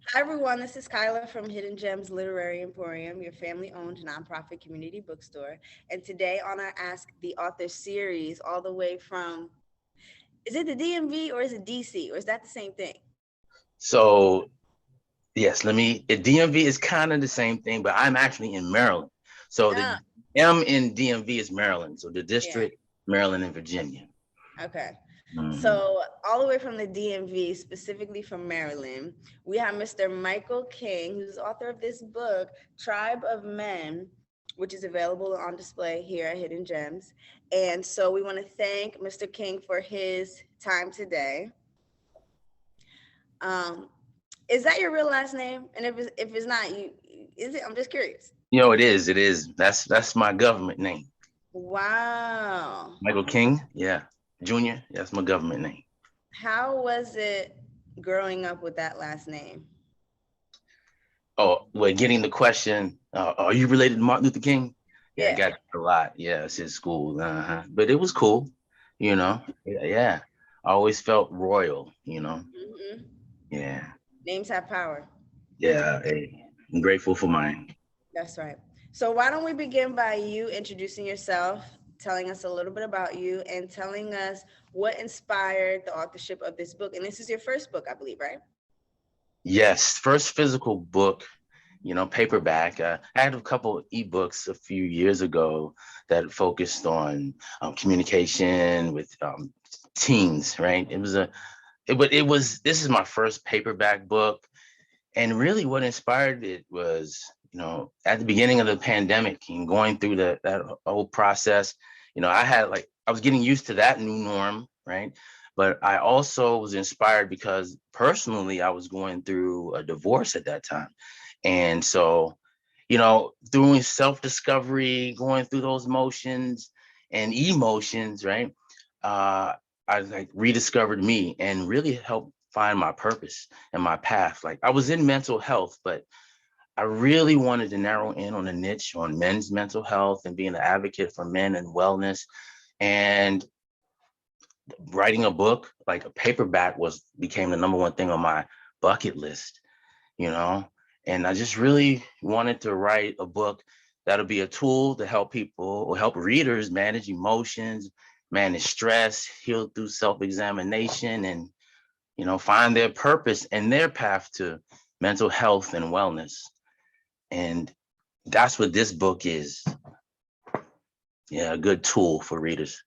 Hi, everyone. This is Kyla from Hidden Gems Literary Emporium, your family owned nonprofit community bookstore. And today on our Ask the Author series, all the way from, is it the DMV or is it DC? Or is that the same thing? So yes, DMV is kind of the same thing, but I'm actually in Maryland. So the Ah, M in DMV is Maryland. So the yeah. district, Maryland and Virginia. Okay. Mhm. So, all the way from the DMV, specifically from Maryland, we have Mr. Michael King, who's the author of this book, Tribe of Men, which is available on display here at Hidden Gems. And so, we want to thank Mr. King for his time today. Um, is that your real last name? And if it's not, you is it? I'm just curious. It is. It is. That's my government name. Wow. Michael King. Yeah. Junior. That's my government name. How was it growing up with that last name? Oh, well, getting the question, are you related to Martin Luther King? Yeah, I Yeah. got a lot. Yeah, it's his school. But it was cool, you know. Yeah. I always felt royal. Hmm. Yeah. Names have power. Yeah. Hey, I'm grateful for mine. That's right. So why don't we begin by you introducing yourself, telling us a little bit about you, and telling us what inspired the authorship of this book. And this is your first book, I believe, right? Yes, first physical book, paperback. I had a couple of ebooks a few years ago that focused on communication with teens, right? This is my first paperback book. And really what inspired it was, at the beginning of the pandemic and going through that whole process, I was getting used to that new norm, right? But I also was inspired because personally I was going through a divorce at that time. And so, doing self-discovery, going through those motions and emotions, right? Uh, I like rediscovered me and really helped find my purpose and my path. Like I was in mental health, but I really wanted to narrow in on a niche on men's mental health and being an advocate for men and wellness. And writing a book, like a paperback, was became the number one thing on my bucket list, you know. And I just really wanted to write a book that'll be a tool to help people or help readers manage emotions, manage stress, heal through self-examination, and find their purpose and their path to mental health and wellness. And that's what this book is. Yeah, a good tool for readers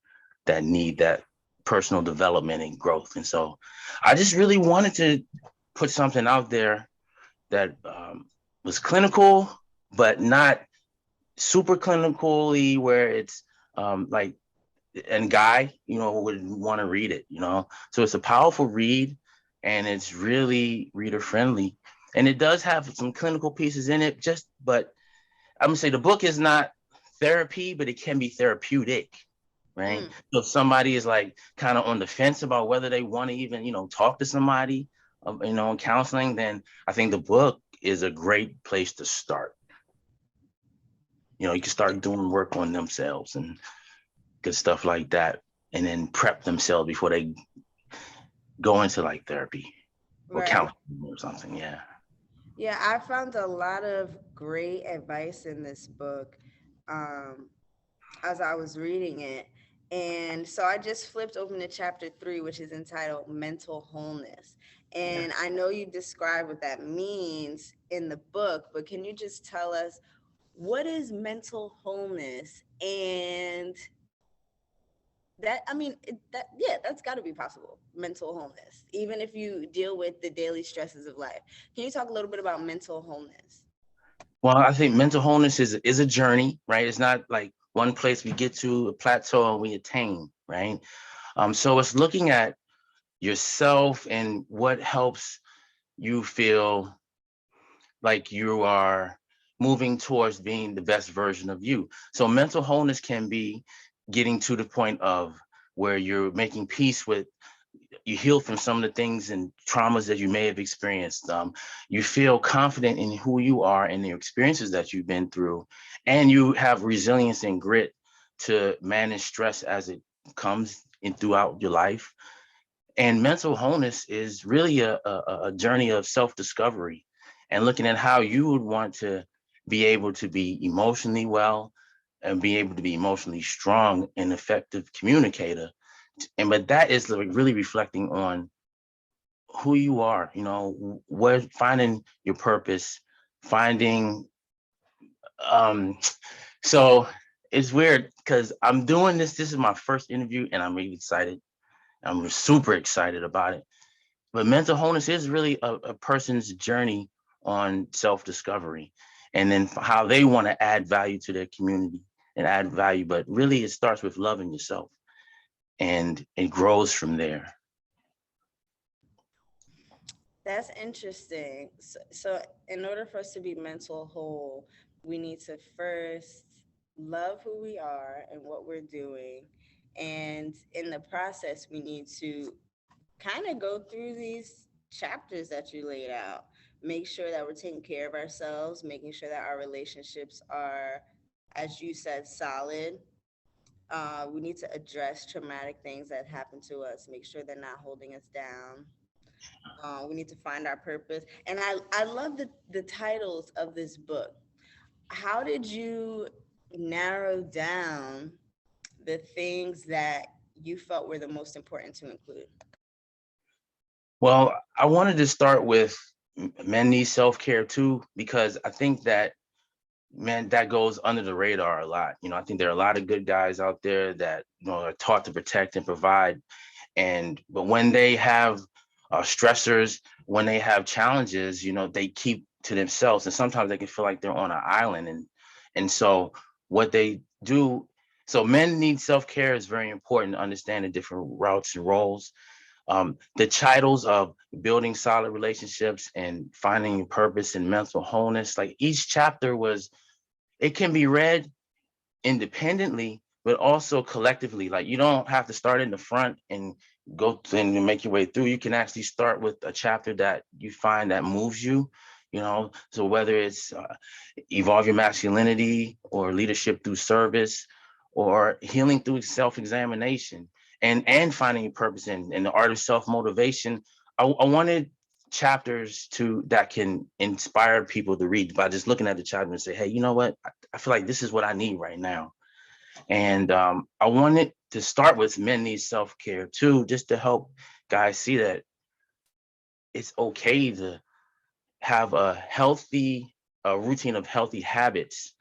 that need that personal development and growth. And so I just really wanted to put something out there that was clinical, but not super clinically where it's like, and guy, would want to read it. So it's a powerful read and it's really reader friendly. And it does have some clinical pieces in it, but I'm gonna say the book is not therapy, but it can be therapeutic, right? Mm. So if somebody is like kind of on the fence about whether they want to even, talk to somebody, in counseling, then I think the book is a great place to start. You can start doing work on themselves and good stuff like that, and then prep themselves before they go into like therapy or Right. counseling or something. Yeah. Yeah, I found a lot of great advice in this book um, as I was reading it. And so I just flipped open to chapter 3, which is entitled Mental Wholeness. Yeah. And I know you describe what that means in the book, but can you just tell us what is mental wholeness? And that, I mean, yeah, that's got to be possible. Mental wholeness, even if you deal with the daily stresses of life. Can you talk a little bit about mental wholeness? Well, I think mental wholeness is a journey, right? It's not like one place we get to a plateau and we attain, right? So it's looking at yourself and what helps you feel like you are moving towards being the best version of you. So mental wholeness can be getting to the point of where you're making peace with, you heal from some of the things and traumas that you may have experienced. You feel confident in who you are and the experiences that you've been through, and you have resilience and grit to manage stress as it comes in throughout your life. And mental wholeness is really a journey of self-discovery and looking at how you would want to be able to be emotionally well and be able to be emotionally strong and effective communicator. And but that is like really reflecting on who you are, you know, what finding your purpose, finding um so it's weird because I'm doing this. This is my first interview and I'm really excited. I'm super excited about it. But mental wholeness is really a person's journey on self-discovery and then how they want to add value to their community and add value. But really, it starts with loving yourself and it grows from there. That's interesting. So, in order for us to be mental whole, we need to first love who we are and what we're doing. And in the process, we need to kind of go through these chapters that you laid out. Make sure that we're taking care of ourselves, making sure that our relationships are, as you said, solid. We need to address traumatic things that happen to us, make sure they're not holding us down. We need to find our purpose. And I love the titles of this book. How did you narrow down the things that you felt were the most important to include? Well, I wanted to start with men need self-care too, because I think that man, that goes under the radar a lot. You know, I think there are a lot of good guys out there that, you know, are taught to protect and provide. And but when they have stressors, when they have challenges, you know, they keep to themselves, and sometimes they can feel like they're on an island. And so what they do, so men need self-care is very important to understand the different routes and roles. The titles of building solid relationships and finding your purpose and mental wholeness, like each chapter was, it can be read independently, but also collectively. Like you don't have to start in the front and go and make your way through. You can actually start with a chapter that you find that moves you, you know. So whether it's evolve your masculinity or leadership through service or healing through self-examination and finding your purpose in the art of self-motivation, I wanted chapters to that can inspire people to read by just looking at the chapter and say, hey, you know what, I feel like this is what I need right now. And I wanted to start with men need self-care too, just to help guys see that it's okay to have a healthy routine of healthy habits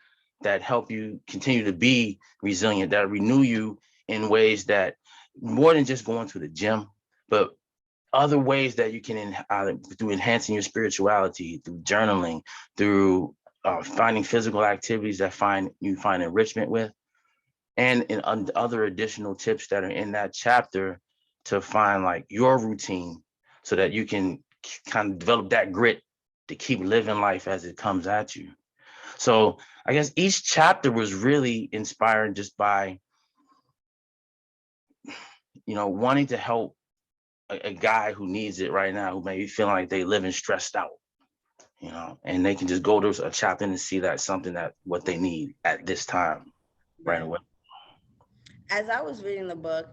that help you continue to be resilient, that renew you in ways that more than just going to the gym, but other ways that you can through enhancing your spirituality, through journaling, through finding physical activities that find enrichment with, and in other additional tips that are in that chapter to find like your routine so that you can kind of develop that grit to keep living life as it comes at you. So I guess each chapter was really inspired just by, you know, wanting to help a guy who needs it right now, who may be feeling like they living stressed out, you know, and they can just go to a chapter and see that something that what they need at this time right Right. away. As I was reading the book,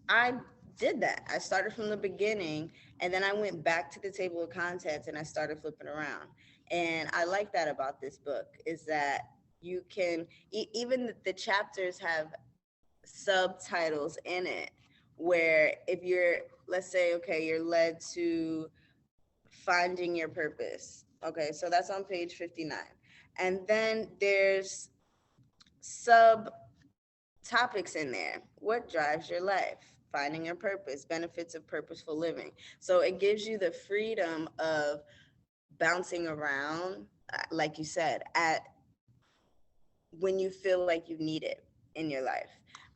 I did that. I started from the beginning and then I went back to the table of contents and I started flipping around. And I like that about this book is that you can even the chapters have subtitles in it where if you're, let's say, okay, you're led to finding your purpose. Okay, so that's on page 59. And then there's sub topics in there. What drives your life? Finding your purpose, benefits of purposeful living. So it gives you the freedom of bouncing around, like you said, at when you feel like you need it in your life.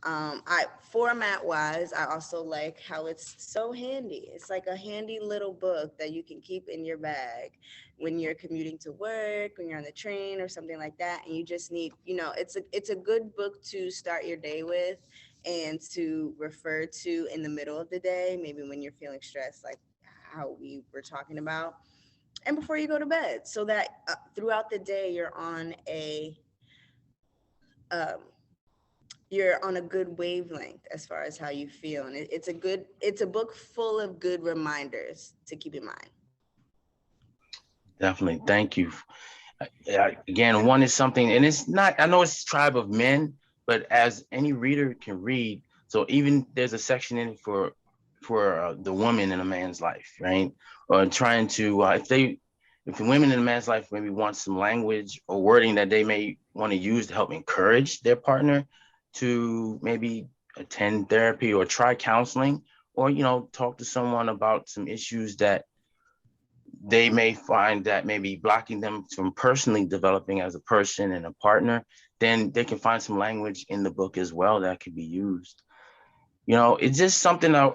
I format wise, I also like how it's so handy. It's like a handy little book that you can keep in your bag when you're commuting to work, when you're on the train or something like that, and you just need, it's a good book to start your day with and to refer to in the middle of the day, maybe when you're feeling stressed, like how we were talking about, and before you go to bed, so that throughout the day you're on a um, you're on a good wavelength as far as how you feel, and it's a book full of good reminders to keep in mind. Definitely. Thank you. Again, one is something, and it's not, I know it's Tribe of Men, but as any reader can read, so even there's a section in it for the woman in a man's life, right? Or trying to, if the women in a man's life maybe want some language or wording that they may want to use to help encourage their partner to maybe attend therapy or try counseling, or, talk to someone about some issues that they may find that maybe blocking them from personally developing as a person and a partner, then they can find some language in the book as well that could be used. It's just something I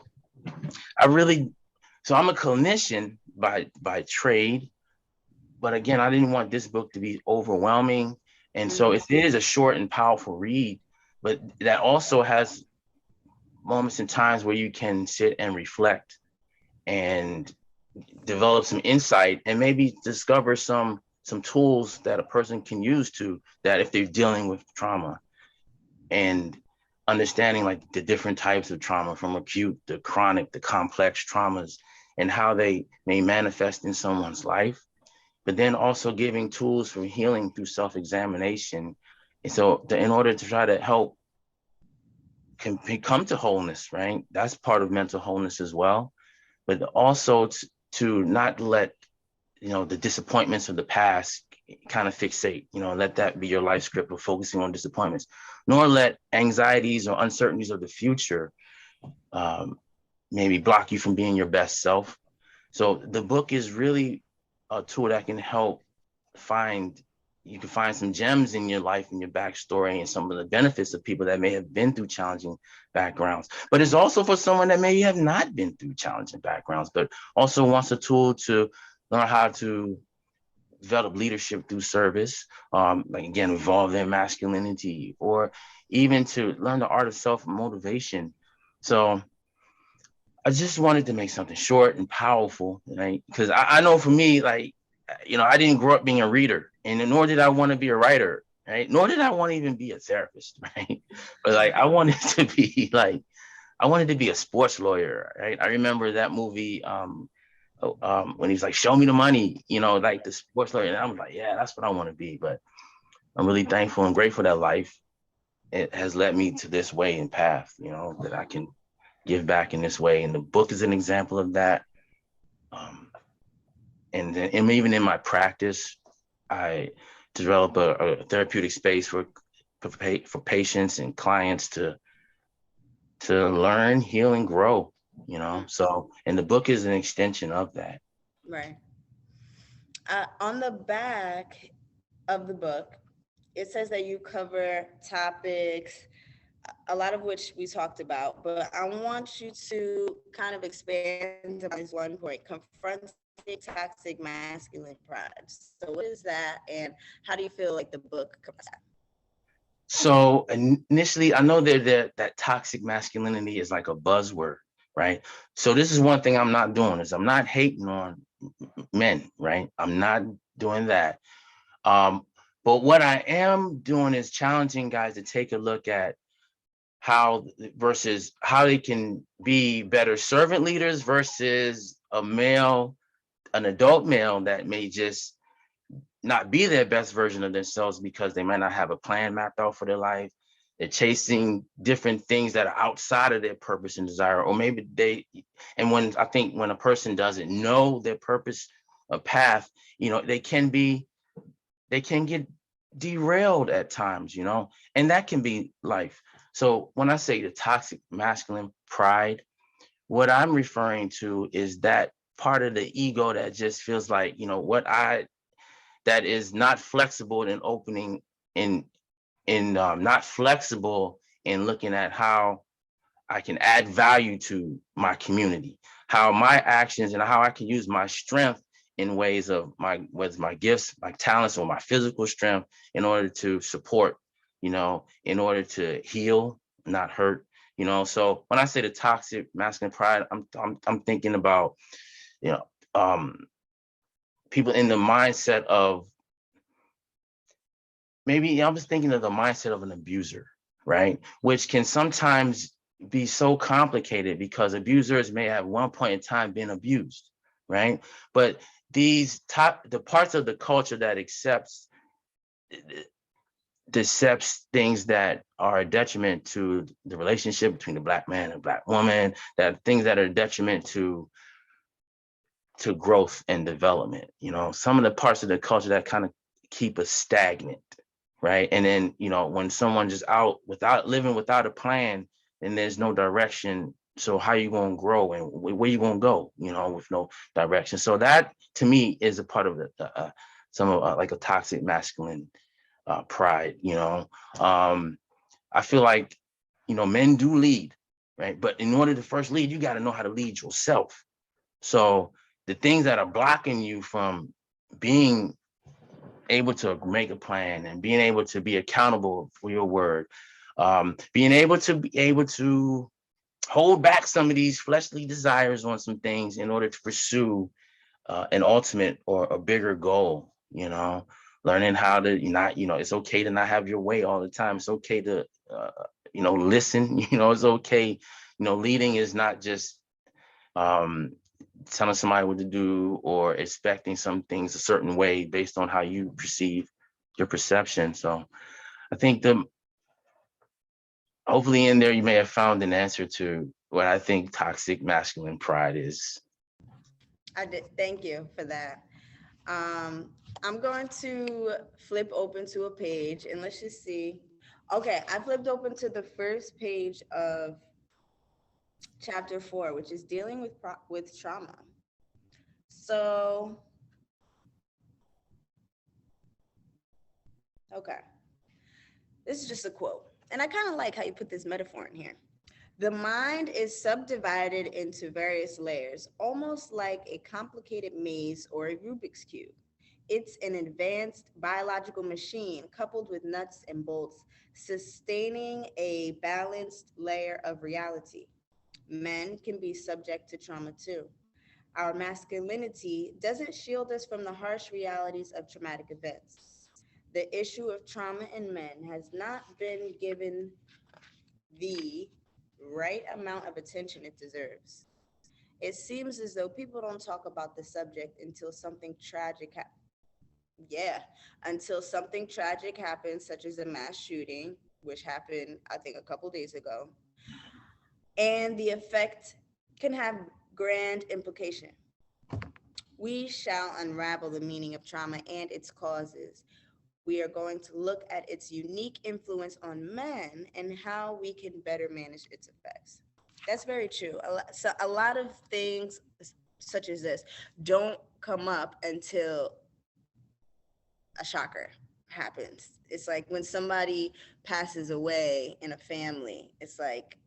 really, so I'm a clinician by trade, but again, I didn't want this book to be overwhelming. And so Mhm. it is a short and powerful read, but that also has moments and times where you can sit and reflect and develop some insight and maybe discover some tools that a person can use to that if they're dealing with trauma, and understanding like the different types of trauma, from acute, the chronic, the complex traumas, and how they may manifest in someone's life, but then also giving tools for healing through self-examination. And so in order to try to help can come to wholeness, right? That's part of mental wholeness as well, but also to not let the disappointments of the past kind of fixate, let that be your life script of focusing on disappointments, nor let anxieties or uncertainties of the future um, maybe block you from being your best self. So the book is really a tool that can help find, you can find some gems in your life and your backstory and some of the benefits of people that may have been through challenging backgrounds. But it's also for someone that may have not been through challenging backgrounds, but also wants a tool to learn how to develop leadership through service, like again, evolve their masculinity, or even to learn the art of self-motivation. So I just wanted to make something short and powerful, right? Because I know for me, like, I didn't grow up being a reader, and nor did I want to be a writer, right? Nor did I want to even be a therapist, right? But like, I wanted to be like, I wanted to be a sports lawyer, right? I remember that movie, when he's like, "Show me the money," like the sports lawyer, and I was like, "Yeah, that's what I want to be." But I'm really thankful and grateful that life, it has led me to this way and path, that I can give back in this way. And the book is an example of that. Um, and even in my practice, I develop a therapeutic space for patients and clients to learn, heal, and grow. So, and the book is an extension of that. Right. On the back of the book, it says that you cover topics, a lot of which we talked about, but I want you to kind of expand upon this one point: confronting toxic masculine pride. So, what is that, and how do you feel like the book covers that? So initially, I know that toxic masculinity is like a buzzword, right? So this is one thing I'm not doing, is I'm not hating on men, right? I'm not doing that. Um, but what I am doing is challenging guys to take a look at how versus how they can be better servant leaders versus an adult male that may just not be their best version of themselves because they might not have a plan mapped out for their life. They're chasing different things that are outside of their purpose and desire, or maybe and when a person doesn't know their purpose or path, they can get derailed at times, and that can be life. So when I say the toxic masculine pride, what I'm referring to is that part of the ego that just feels like, that is not flexible in opening in not flexible in looking at how I can add value to my community, how my actions and how I can use my strength in ways of whether my gifts, my talents, or my physical strength in order to support, in order to heal, not hurt. So when I say the toxic masculine pride, I'm thinking about, you know, um, people in the mindset of, maybe I was thinking of the mindset of an abuser, right? Which can sometimes be so complicated because abusers may at one point in time been abused, right? But the parts of the culture that accepts things that are a detriment to the relationship between the Black man and Black woman, that things that are a detriment to growth and development. Some of the parts of the culture that kind of keep us stagnant, right? And then, when someone just out without a plan, then there's no direction. So how you going to grow and where you going to go, with no direction? So that to me is a part of some of like a toxic masculine pride. I feel like, men do lead, right? But in order to first lead, you got to know how to lead yourself. So the things that are blocking you from being able to make a plan and being able to be accountable for your word, being able to hold back some of these fleshly desires on some things in order to pursue an ultimate or a bigger goal, learning how to not, it's okay to not have your way all the time. It's okay to, listen, it's okay. Leading is not just telling somebody what to do or expecting some things a certain way based on how you perceive your perception. So I think hopefully in there you may have found an answer to what I think toxic masculine pride is. I did. Thank you for that. I'm going to flip open to a page and let's just see. Okay, I flipped open to the first page of chapter 4, which is dealing with trauma. So, okay, this is just a quote, and I kind of like how you put this metaphor in here. The mind is subdivided into various layers, almost like a complicated maze or a Rubik's Cube. It's an advanced biological machine coupled with nuts and bolts, sustaining a balanced layer of reality. Men can be subject to trauma too. Our masculinity doesn't shield us from the harsh realities of traumatic events. The issue of trauma in men has not been given the right amount of attention it deserves. It seems as though people don't talk about the subject until something tragic yeah, until something tragic happens, such as a mass shooting, which happened, I think, a couple days ago, and the effect can have grand implication. We shall unravel the meaning of trauma and its causes. We are going to look at its unique influence on men and how we can better manage its effects. That's very true. A lot of things, such as this, don't come up until a shocker happens. It's like when somebody passes away in a family, it's like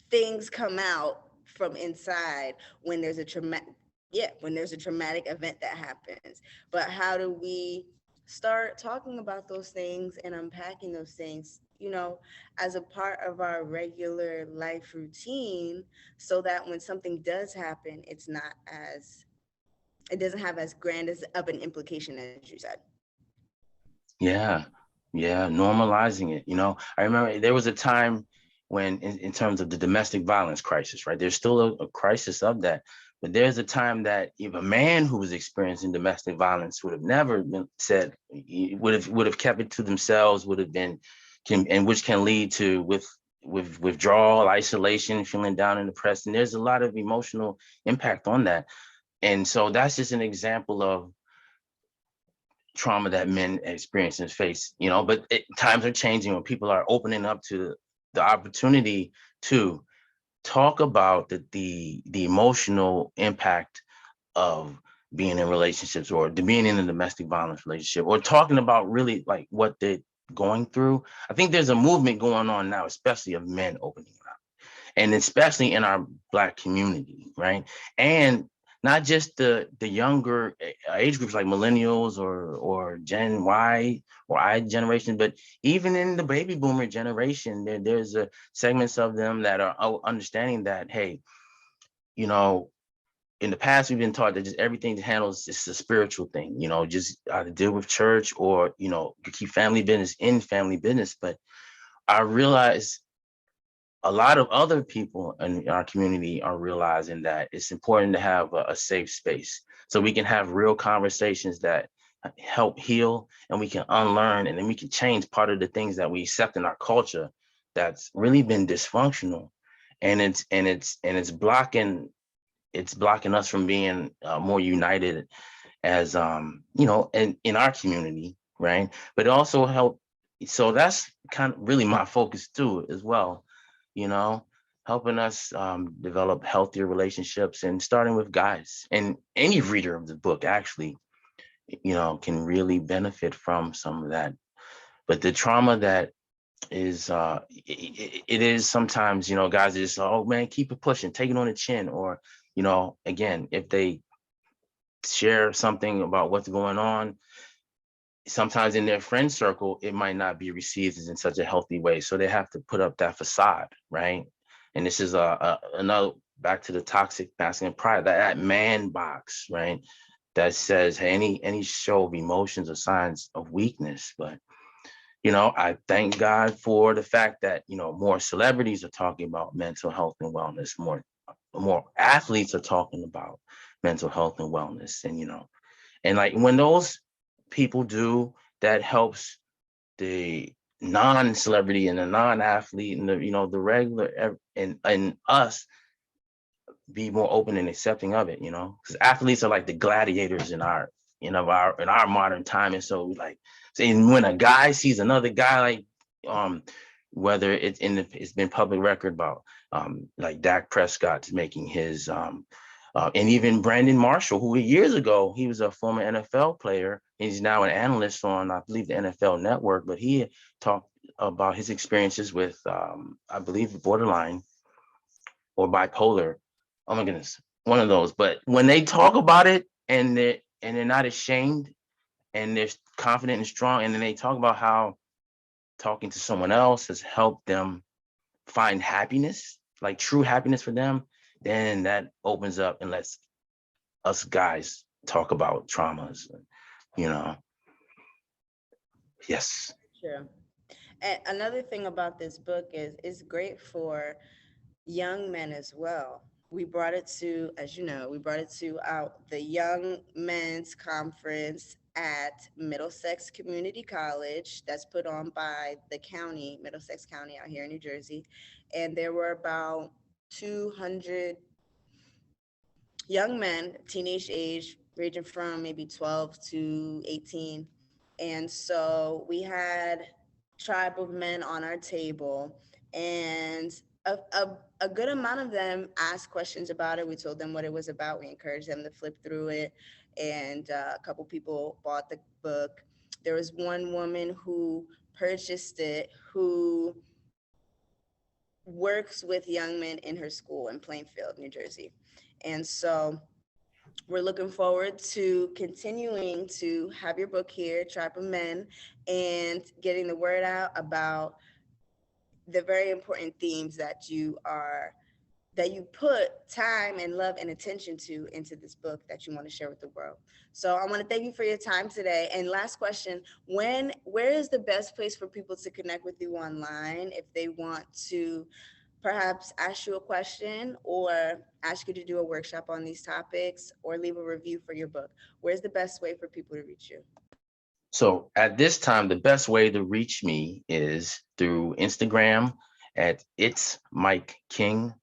things come out from inside when there's a traumatic event that happens. But how do we start talking about those things and unpacking those things, as a part of our regular life routine, so that when something does happen, it doesn't have as grand as of an implication as you said. Yeah, yeah, normalizing it. I remember there was a time when, in terms of the domestic violence crisis, right? There's still a crisis of that, but there's a time that if a man who was experiencing domestic violence would have never been said, would have kept it to themselves, would have been, and which can lead to with withdrawal, isolation, feeling down and depressed, and there's a lot of emotional impact on that. And so that's just an example of trauma that men experience and face, but times are changing when people are opening up to the opportunity to talk about the emotional impact of being in relationships or being in a domestic violence relationship, or talking about really like what they're going through. I think there's a movement going on now, especially of men opening up, and especially in our Black community, right? And not just the younger age groups like millennials or Gen Y or I generation, but even in the baby boomer generation, there's segments of them that are understanding that, hey, you know, in the past we've been taught that just everything handles is a spiritual thing, just either deal with church or, you keep family business in family business. But I realize a lot of other people in our community are realizing that it's important to have a safe space so we can have real conversations that help heal, and we can unlearn, and then we can change part of the things that we accept in our culture that's really been dysfunctional, and it's blocking us from being more united as in our community, right? But it also help. So that's kind of really my focus too, as well. You know, helping us develop healthier relationships, and starting with guys. And any reader of the book actually, can really benefit from some of that. But the trauma that is it is sometimes, guys are just, oh man, keep it pushing, take it on the chin, or again, if they share something about what's going on, sometimes in their friend circle, it might not be received as in such a healthy way. So they have to put up that facade, right? And this is another back to the toxic masculine pride, that man box, right? That says, hey, any show of emotions or signs of weakness. But I thank God for the fact that more celebrities are talking about mental health and wellness. More athletes are talking about mental health and wellness, and like when those people do, that helps the non-celebrity and the non-athlete and the regular and us be more open and accepting of it, because athletes are like the gladiators in our modern time. And so like saying, when a guy sees another guy, like whether it's been public record about like Dak Prescott's making his and even Brandon Marshall, who years ago, he was a former NFL player. He's now an analyst on, I believe, the NFL Network, but he talked about his experiences with, I believe, borderline or bipolar. Oh my goodness, one of those. But when they talk about it, and they're not ashamed, and they're confident and strong, and then they talk about how talking to someone else has helped them find happiness, like true happiness for them, then that opens up and lets us guys talk about traumas, you know. Yes. True. And another thing about this book is it's great for young men as well. We brought it to, as you know, we brought it to the Young Men's Conference at Middlesex Community College that's put on by the county, Middlesex County out here in New Jersey. And there were about 200 young men, teenage age, ranging from maybe 12 to 18. And so we had tribe of men on our table, and a good amount of them asked questions about it. We told them what it was about. We encouraged them to flip through it. And a couple people bought the book. There was one woman who purchased it who works with young men in her school in Plainfield, New Jersey. And so we're looking forward to continuing to have your book here, Tribe of Men, and getting the word out about the very important themes that you put time and love and attention to into this book that you want to share with the world. So I want to thank you for your time today. And last question, where is the best place for people to connect with you online if they want to perhaps ask you a question or ask you to do a workshop on these topics or leave a review for your book? Where's the best way for people to reach you? So at this time, the best way to reach me is through Instagram at It's Mike King.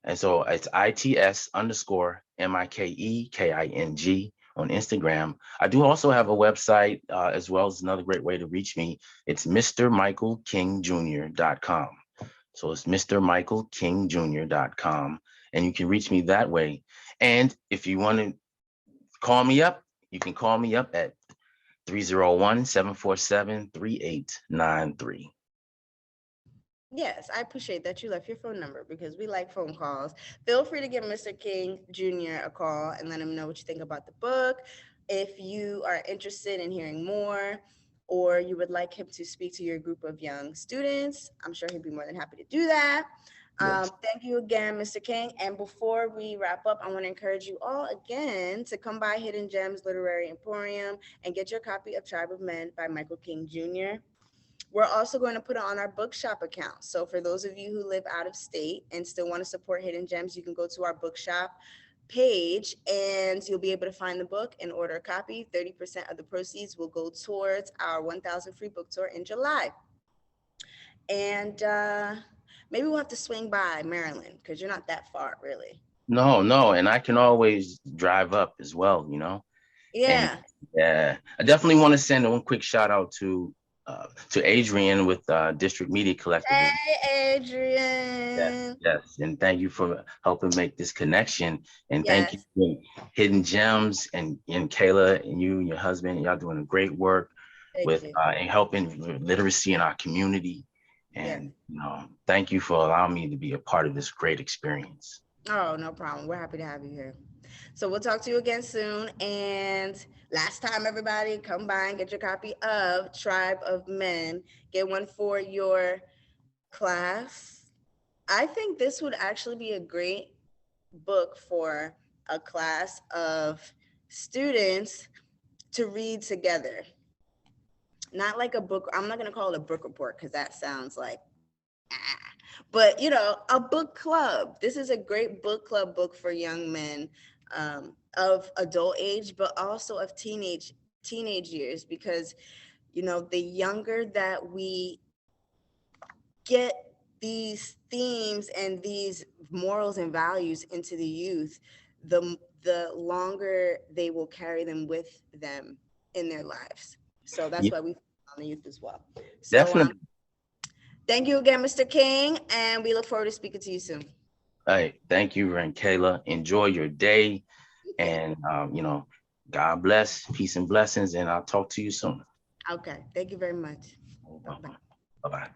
And so it's ITS_MIKEKING on Instagram. I do also have a website as well as another great way to reach me. It's MrMichaelKingJr.com. So it's MrMichaelKingJr.com. And you can reach me that way. And if you want to call me up, you can call me up at 301-747-3893. Yes, I appreciate that you left your phone number because we like phone calls. Feel free to give Mr. King Jr. a call and let him know what you think about the book. If you are interested in hearing more or you would like him to speak to your group of young students, I'm sure he'd be more than happy to do that. Yes. Thank you again, Mr. King. And before we wrap up, I want to encourage you all again to come by Hidden Gems Literary Emporium and get your copy of Tribe of Men by Michael King Jr. We're also going to put it on our bookshop account. So for those of you who live out of state and still want to support Hidden Gems, you can go to our bookshop page and you'll be able to find the book and order a copy. 30% of the proceeds will go towards our 1,000 free book tour in July. And maybe we'll have to swing by Maryland because you're not that far, really. No, and I can always drive up as well, you know. And Yeah. yeah, I definitely want to send one quick shout out to Adrian with District Media Collective. Hey, Yes, Adrian. yes, and thank you for helping make this connection. And thank you Yes. to Hidden Gems and Kayla and you and your husband. Y'all doing a great work Thank with you. and helping literacy in our community. Yes. And thank you for allowing me to be a part of this great experience. Oh, no problem. We're happy to have you here. So we'll talk to you again soon. And last time, everybody, come by and get your copy of Tribe of Men. Get one for your class. I think this would actually be a great book for a class of students to read together. Not like a book. I'm not going to call it a book report because that sounds like, ah. But a book club. This is a great book club book for young men of adult age, but also of teenage years, because the younger that we get these themes and these morals and values into the youth, the longer they will carry them with them in their lives. So that's Yeah, why we focus on the youth as well. So definitely. thank you again, Mr. King, and we look forward to speaking to you soon. All right, thank you, and Kayla. Enjoy your day, Okay. and God bless, peace and blessings, and I'll talk to you soon. Okay. Thank you very much. Bye bye. Bye bye.